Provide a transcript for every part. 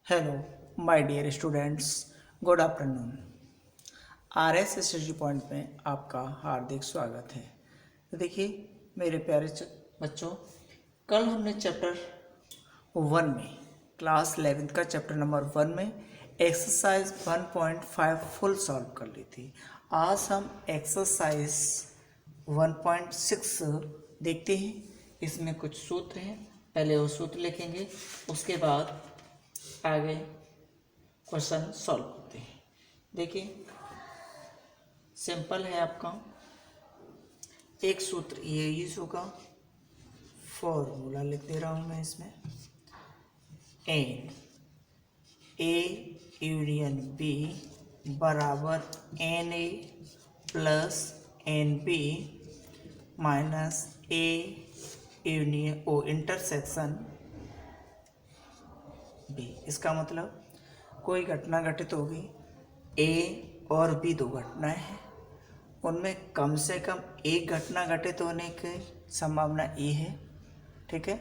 Hello my dear students, good afternoon. RS study point में आपका हार्दिक स्वागत है। तो देखिए मेरे प्यारे बच्चों, कल हमने चैप्टर 1 में क्लास 11th का चैप्टर नंबर 1 में एक्सरसाइज 1.5 फुल सॉल्व कर ली थी। आज हम एक्सरसाइज 1.6 देखते हैं। इसमें कुछ सूत्र हैं, पहले वो सूत्र लिखेंगे, उसके बाद आगे क्वेश्चन सॉल्व करते हैं। देखिए सिंपल है आपका, एक सूत्र ये यूज होगा, फॉर्मूला लिख दे रहा हूँ मैं इसमें। एन ए यूनियन बी बराबर n A plus n B minus A union O intersection B. इसका मतलब कोई घटना घटित होगी, ए और बी दो घटनाएं हैं, उनमें कम से कम एक घटना घटित होने की संभावना ए है, ठीक है।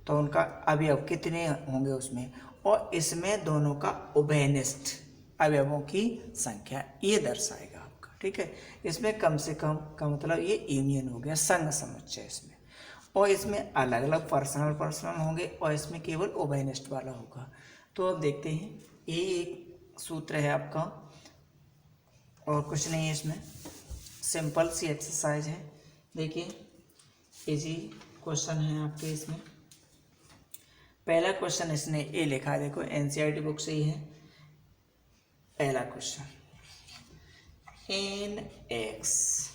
तो उनका अवयव कितने होंगे उसमें, और इसमें दोनों का उभयनिष्ठ अवयवों की संख्या ये दर्शाएगा आपका, ठीक है। इसमें कम से कम का मतलब ये यूनियन हो गया, संघ समुच्चय इसमें, और इसमें अलग अलग पर्सनल होंगे, और इसमें केवल उभयनिष्ठ वाला होगा। तो अब देखते हैं, ये एक सूत्र है आपका और कुछ नहीं है इसमें, सिंपल सी एक्सरसाइज है। देखिए इजी क्वेश्चन है आपके इसमें। पहला क्वेश्चन इसने ए लिखा है, देखो एनसीईआरटी बुक से ही है। पहला क्वेश्चन, एन एक्स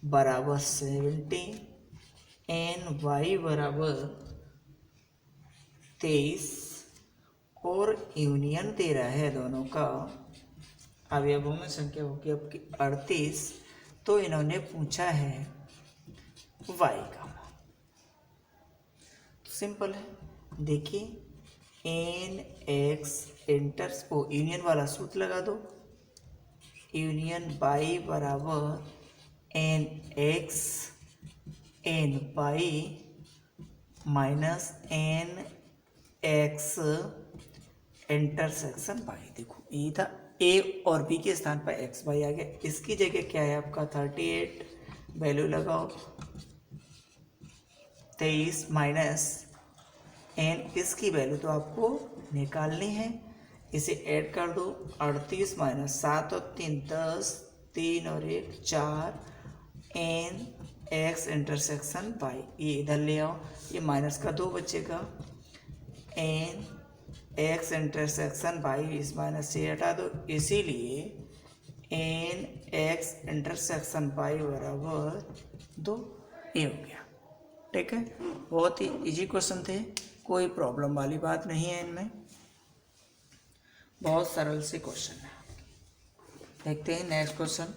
बराबर 70, एन वाई बराबर 23 और यूनियन दे रहा है दोनों का अवयवों में संख्या होगी आपकी 38। तो इन्होंने पूछा है y का मान। तो सिंपल है, देखिए एन एक्स इंटर्स ओ यूनियन वाला सूत्र लगा दो, यूनियन y बराबर n X n Y minus n X intersection Y. देखो ये था, ए और बी के स्थान पर एक्स वाई आ गया, इसकी जगह क्या है आपका 38, वैल्यू लगाओ 23 माइनस एन, इसकी वैल्यू तो आपको निकालनी है, इसे ऐड कर दो, 38 माइनस 7 और 3 10, 3 और 1 4, एन एक्स इंटरसेक्शन वाई, ये इधर ले आओ, ये माइनस का 2 बचेगा, एन एक्स इंटरसेक्शन वाई इस माइनस से हटा दो, इसीलिए एन एक्स इंटरसेक्शन वाई बराबर 2 ये हो गया, ठीक है। बहुत ही इजी क्वेश्चन थे, कोई प्रॉब्लम वाली बात नहीं है इनमें, बहुत सरल से क्वेश्चन है। देखते हैं नेक्स्ट क्वेश्चन।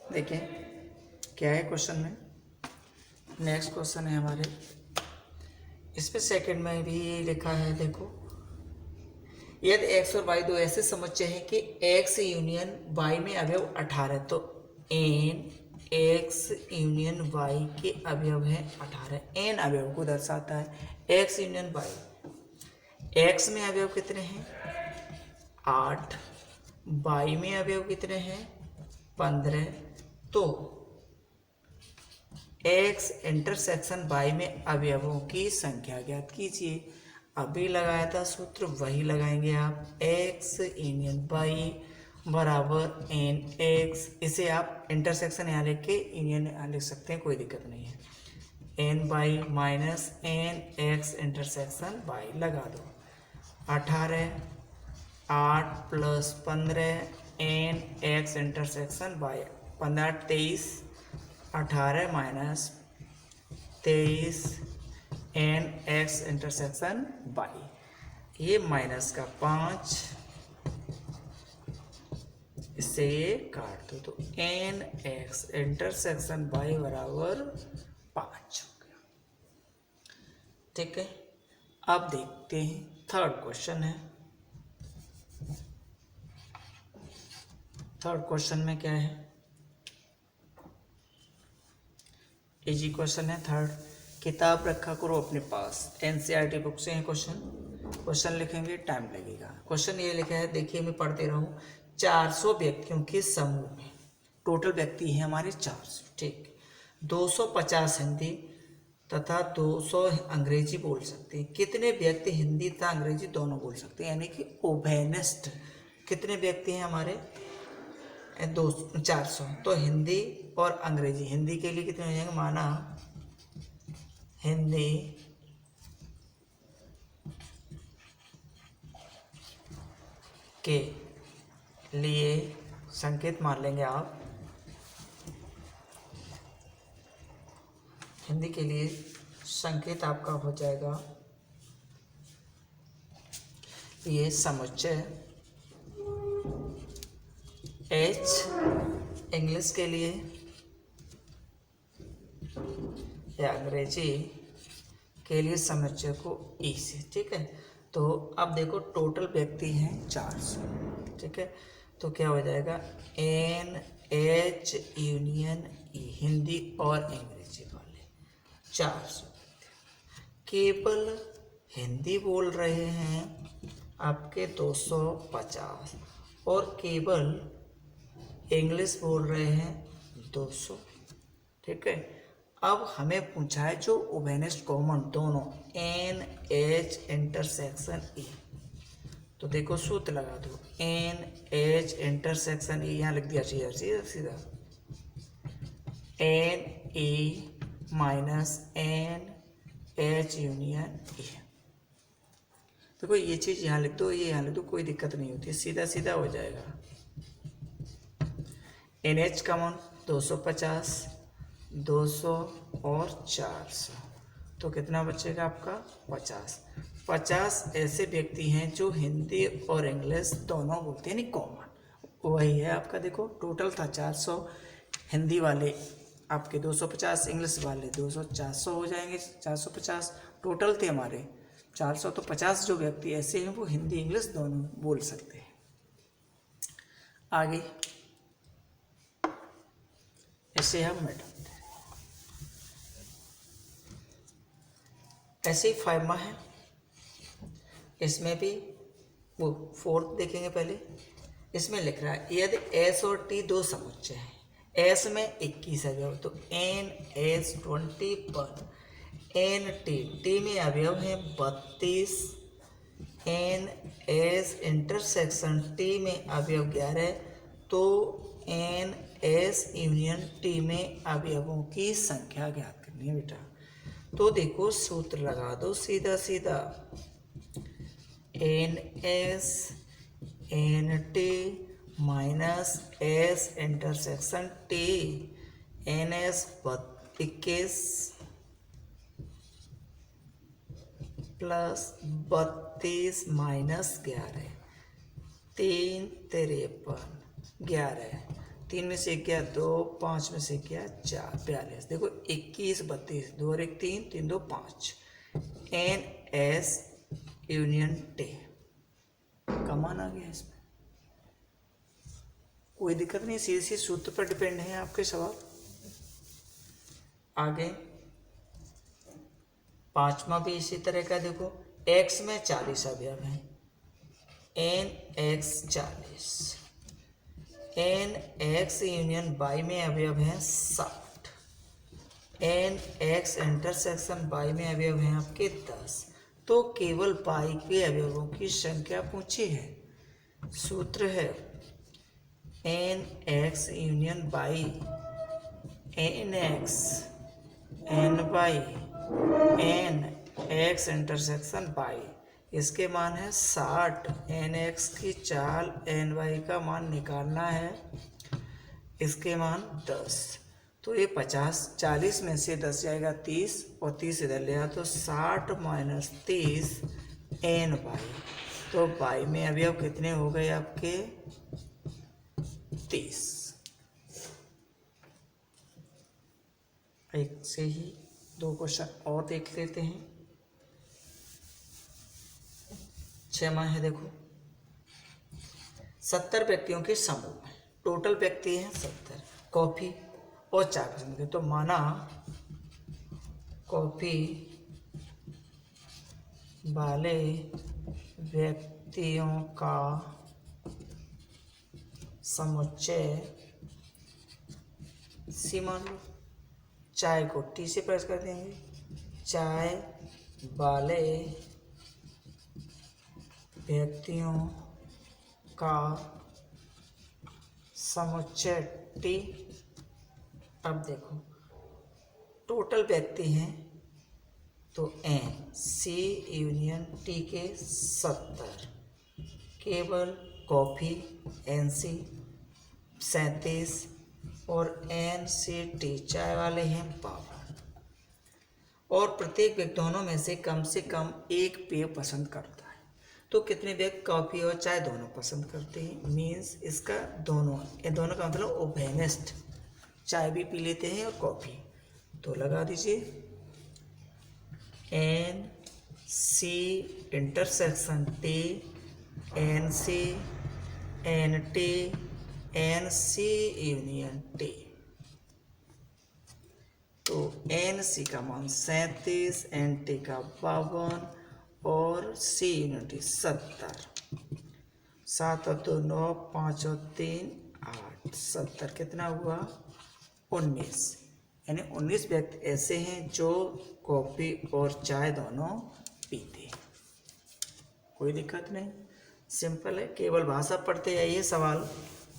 देखिए क्या है क्वेश्चन में, नेक्स्ट क्वेश्चन है हमारे, इस पे सेकंड में भी लिखा है, देखो यदि एक्स और वाई दो ऐसे समुच्चय हैं कि एक्स यूनियन वाई में अवयव 18, तो एन एक्स यूनियन वाई के अवयव है 18। एन अवयव को दर्शाता है, एक्स यूनियन वाई, एक्स में अवयव कितने हैं 8, वाई में अवयव कितने हैं 15। तो एक्स इंटरसेक्शन वाई में अवयवों की संख्या ज्ञात कीजिए। अभी लगाया था सूत्र, वही लगाएंगे आप, एक्स यूनियन वाई बराबर एन एक्स, इसे आप इंटरसेक्शन यहाँ लिख के यूनियन यहाँ लिख सकते हैं, कोई दिक्कत नहीं है, n Y minus n X intersection Y लगा दो, 18 8 plus 15 n X intersection Y, 15 23, 18 minus 23 n X intersection Y, ये माइनस का 5, इससे ये काट दो, तो एन एक्स इंटरसेक्शन वाई बराबर 5 हो गया, ठीक है। अब देखते हैं थर्ड क्वेश्चन है। थर्ड क्वेश्चन में क्या है, इजी क्वेश्चन है। थर्ड, किताब रखा करो अपने पास। एनसीईआरटी बुक से है क्वेश्चन लिखेंगे, टाइम लगेगा। क्वेश्चन ये लिखा है, देखिए मैं पढ़ते रहूँ। 400 व्यक्तियों के समूह में, टोटल व्यक्ति है हमारे 400, ठीक। 250 हिंदी तथा 200 अंग्रेजी बोल सकते हैं। कितने व्यक्ति हिंदी तथा अंग्रेजी दोनों बोल सकते हैं, यानी कि ओबेनिस्ट कितने व्यक्ति हैं हमारे? 400। तो हिंदी और अंग्रेजी, हिंदी के लिए कितने हो जाएंगे? माना हिंदी के लिए संकेत मान लेंगे आप, हिंदी के लिए संकेत आपका हो जाएगा ये समुच्चय। H इंग्लिश के लिए या अंग्रेजी के लिए समुच्चय को E से, ठीक है। तो अब देखो टोटल व्यक्ति हैं 400, ठीक है। तो क्या हो जाएगा? NH यूनियन E, हिंदी और अंग्रेजी वाले 400। केवल हिंदी बोल रहे हैं आपके 250 और केवल इंग्लिश बोल रहे हैं 200, ठीक है। अब हमें पूछा है जो ओबेनिस्ट कॉमन दोनों NH इंटरसेक्शन E। तो देखो सूत्र लगा दो, NH इंटरसेक्शन E, यहाँ लिख दिया सीधा सीधा सीधा, NE minus NH union E। देखो ये चीज़ यहाँ लिख दो, ये यहाँ लिख दो, कोई दिक्कत नहीं होती, सीधा सीधा हो जाएगा। NH कॉमन 250, 200 और 400, तो कितना बचेगा आपका? 50। 50 ऐसे व्यक्ति हैं जो हिंदी और इंग्लिश दोनों बोलते हैं, यानी कॉमन वही है आपका। देखो टोटल था 400, हिंदी वाले आपके 250, इंग्लिश वाले 200, 400 हो जाएंगे। 450 टोटल थे हमारे 400, तो 50 जो व्यक्ति ऐसे हैं वो हिंदी इंग्लिश दोनों बोल सकते हैं। आगे ऐसे हम मैडम ऐसे ही 5 है, इसमें भी वो 4th देखेंगे पहले। इसमें लिख रहा है यदि S और T दो समुच्चय हैं, S में 21 अवयव तो NS 21, T में अवयव है 32, NS इंटरसेक्शन T में अवयव 11, तो NS यूनियन T में अवयवों की संख्या ज्ञात करनी है बेटा। तो देखो सूत्र लगा दो सीधा सीधा, NS NT minus S intersection T, NS 21 plus 32 minus 11, 3 53 11, 3 में से गया 2, 5 में से गया 4, 42। देखो 21 32, 2 और 1 3, 3 2 5, NS यूनियन T का मान आ गया। इसमें कोई दिक्कत नहीं, सीधे सूत्र पर डिपेंड है आपके सवाल। आगे 5वां भी इसी तरह का, देखो X में 40 अवयव हैं, NX 40, NX यूनियन Y में अवयव हैं 60, NX इंटरसेक्शन Y में अवयव हैं आपके 10। तो केवल Y के अवयवों की संख्या पूछी है। सूत्र है NX union Y, NX NY NX intersection Y, इसके मान है 60, NX की चाल NY का मान निकालना है, इसके मान 10। तो ये 50, 40 में से 10 जाएगा 30 और 30 इधर ले आओ तो 60 माइनस 30 NY। तो Y में अवयव कितने हो गए आपके? 30। एक से ही 2 क्वेश्चन और देख लेते हैं। 6वां है, देखो 70 व्यक्तियों के समूह में, टोटल व्यक्ति हैं 70, कॉफी और चाय पसंद करते, तो माना कॉपी वाले व्यक्तियों का समुच्चय सी मान लो। चाय को टी से प्रेस कर देंगे, चाय वाले व्यक्तियों का समुच्चय टी। अब देखो टोटल व्यक्ति हैं तो एन, सी यूनियन टी के 70, केवल कॉफ़ी एन सी 37 और एन सी टी चाय वाले हैं 52। और प्रत्येक व्यक्ति दोनों में से कम एक पेय पसंद करता है। तो कितने व्यक्ति कॉफ़ी और चाय दोनों पसंद करते हैं, मीन्स इसका दोनों, ये दोनों का मतलब ओवेनेस्ट, चाय भी पी लेते हैं और कॉफ़ी। तो लगा दीजिए n C intersection T, n C n T, n C union T. तो एन सी का मान 37, एन टी का 52 और सी यूनियन टी 70। 7 और 2 9, 5 और 3 8, 70 कितना हुआ 19। यानी 19 व्यक्ति ऐसे हैं जो कॉफ़ी और चाय दोनों पीते हैं। कोई दिक्कत नहीं, सिंपल है, केवल भाषा पढ़ते जाइए, सवाल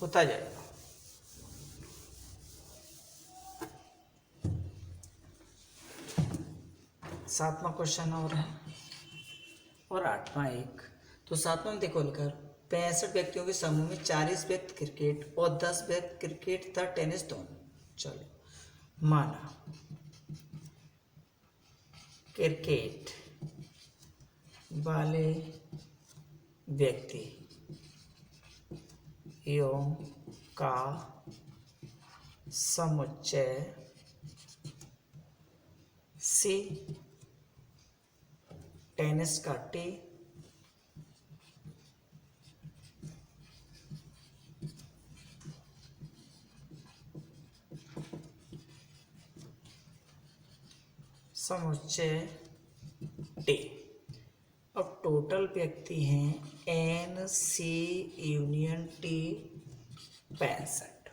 होता जाएगा। सातवां क्वेश्चन और है और आठवां एक। तो सातवां देखो लिखा 65 व्यक्तियों के समूह में 40 व्यक्ति क्रिकेट और 10 व्यक्ति क्रिकेट तथा टेनिस दोनों। चलो माना क्रिकेट वाले व्यक्ति यों का समुच्चय सी, टेनिस का टी, समुच्चय टी। अब टोटल व्यक्ति हैं n C union T 65,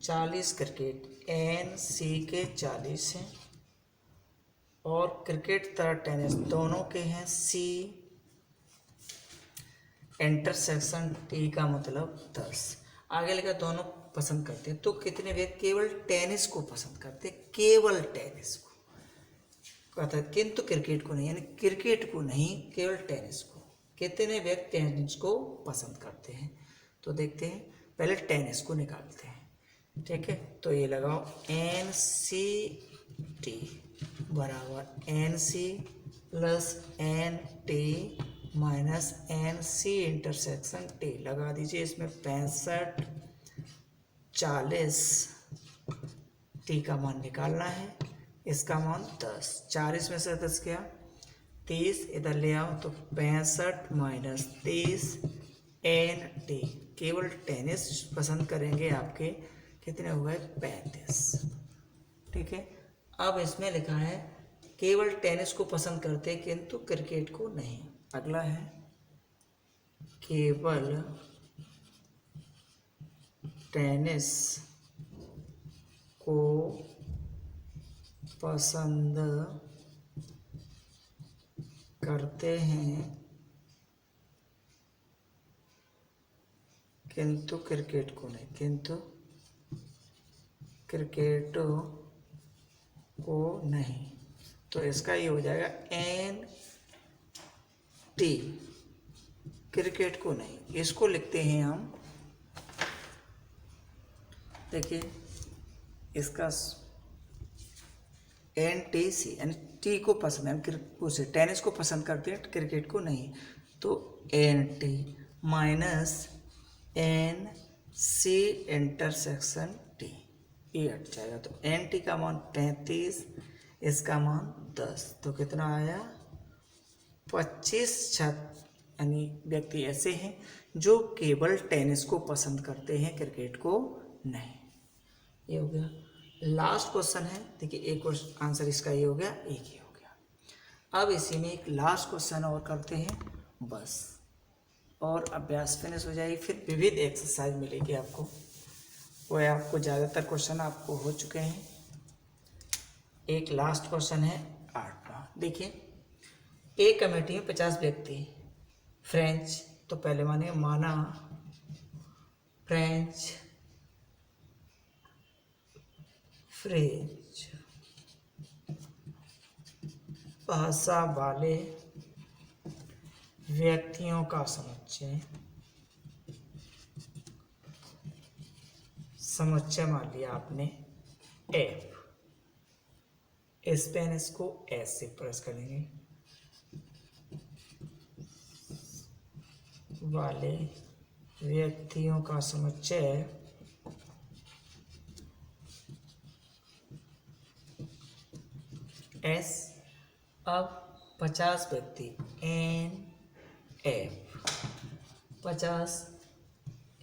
40 cricket n C के 40 हैं और क्रिकेट तथा टेनिस दोनों के हैं सी इंटरसेक्शन टी का मतलब 10। आगे लिखा दोनों पसंद करते हैं। तो कितने व्यक्ति केवल टेनिस को पसंद करते हैं, केवल टेनिस को कहता है, किंतु क्रिकेट को नहीं, यानी क्रिकेट को नहीं केवल टेनिस को। कितने व्यक्ति टेनिस को पसंद करते हैं, तो देखते हैं, पहले टेनिस को निकालते हैं। ठीक है, तो ये लगाओ एन सी टी बराबर n C plus n T minus n C intersection T. लगा दीजिए, इसमें 65 40 टी का मान निकालना है, इसका मान 10। 40 में से 10 गया 30, इधर ले आओ तो 65 माइनस 30 एन टी। केवल टेनिस पसंद करेंगे आपके, कितने हुए 35। ठीक है, अब इसमें लिखा है केवल टेनिस को पसंद करते किंतु क्रिकेट को नहीं। अगला है केवल टेनिस को पसंद करते हैं किंतु क्रिकेट को नहीं, किंतु क्रिकेट को नहीं। तो इसका ये हो जाएगा एन टी, क्रिकेट को नहीं। इसको लिखते हैं हम, देखिए इसका एन टी सी, यानी टी को पसंद है, उसे टेनिस को पसंद करते हैं, क्रिकेट को नहीं। तो n T minus n C intersection T, ये हट जाएगा। तो एन टी का मान 35, इसका मान 10, तो कितना आया 25 छात्र, यानी व्यक्ति ऐसे हैं जो केवल टेनिस को पसंद करते हैं, क्रिकेट को नहीं। ये हो गया। लास्ट क्वेश्चन है, देखिए एक क्वेश्चन आंसर इसका ये हो गया, एक ही हो गया। अब इसी में एक लास्ट क्वेश्चन और करते हैं बस, और अभ्यास फिनिश हो जाएगी। फिर विविध एक्सरसाइज मिलेगी आपको, वो आपको ज़्यादातर क्वेश्चन आपको हो चुके हैं। एक लास्ट क्वेश्चन है 8वां। देखिए एक कमेटी में 50 व्यक्ति फ्रेंच, तो पहले माना फ्रेंच भाषा वाले व्यक्तियों का समुच्चय मान लिया आपने एफ। स्पेनिश को एस से प्रेस करेंगे, वाले व्यक्तियों का समुच्चय एस। अब 50 व्यक्ति n F, 50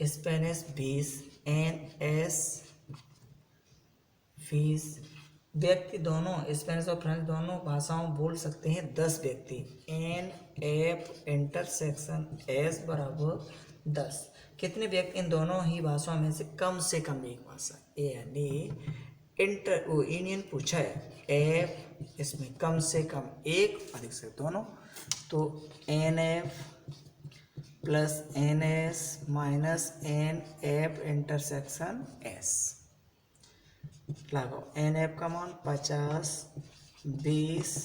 Spanish 20 n S 20 व्यक्ति, दोनों स्पेनिश और फ्रेंच दोनों भाषाओं बोल सकते हैं 10 व्यक्ति, एन एफ इंटरसेक्शन एस बराबर 10। कितने व्यक्ति इन दोनों ही भाषाओं में से कम एक भाषा, यानी यूनियन पूछा है, एफ इसमें कम से कम एक, अधिक से दोनों, तो n F plus n S minus n F intersection S लगाओ। एन एफ का मान 50 20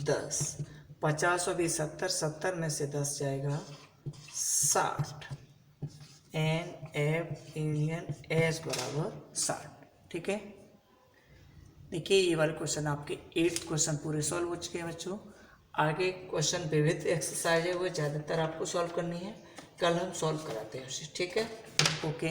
10, 50 और 20 70, 70 में से 10 जाएगा 60, एन एफ यूनियन एस बराबर 60। ठीक है, देखिए ये वाले क्वेश्चन आपके 8 क्वेश्चन पूरे सॉल्व हो चुके हैं बच्चों। आगे क्वेश्चन विविध एक्सरसाइज है, वो ज़्यादातर आपको सॉल्व करनी है, कल हम सॉल्व कराते हैं उसे। ठीक है, ओके।